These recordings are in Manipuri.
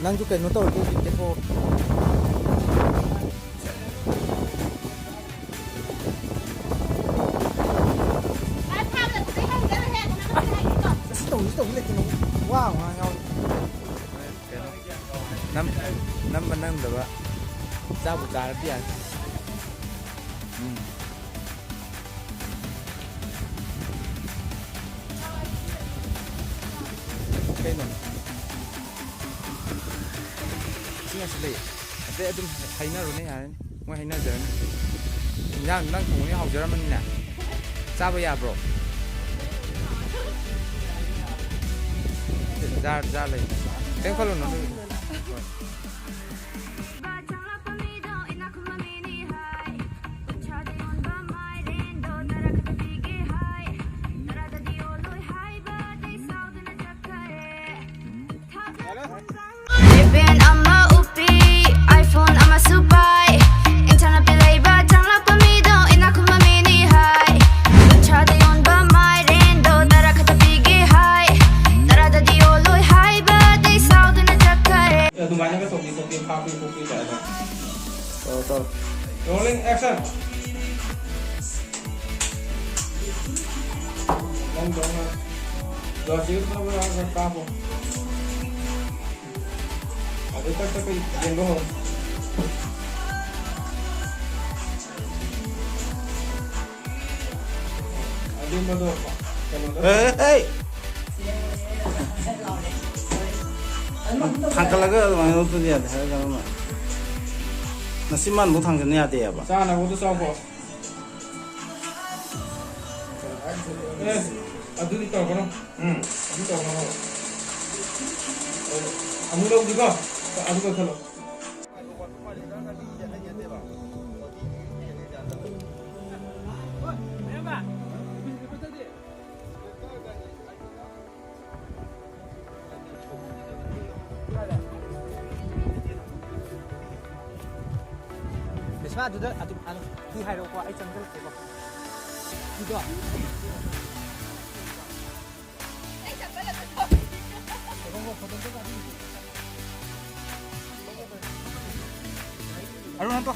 ꯅꯪꯁꯨ ꯀꯩꯅꯣ ꯇꯧꯔꯒꯦ ꯍꯧꯖꯤꯛꯇꯤꯀꯣ tụng lịch nó quá mà nhau năm được ạ sao một cá tiền cây này xin là xử lý để tôi thấy nó rồi này hả ngoài hay nó giờ nhà đang cùng nhau học giờ mình nè sao bây giờ bro ra lấy tiếng phát luôn nó Rolling action. Long dong na. Dua sih tu apa yang kamu? Ada tak tapi jenggot. Ada mana tu? Hey. Tangkal lagi mana tu dia? Ada mana? Nasiman bukan kena ada ya, Pak. Sana butuh siapa? Aduh di tahu kan? Di tahu kan? Kamu tahu juga? Aduh kau kalau. Besma juga aduh di hai đâu qua ai chân cái gì đi đó Aduh nanti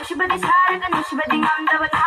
Shibadi sarga, shibadi ngam dabala.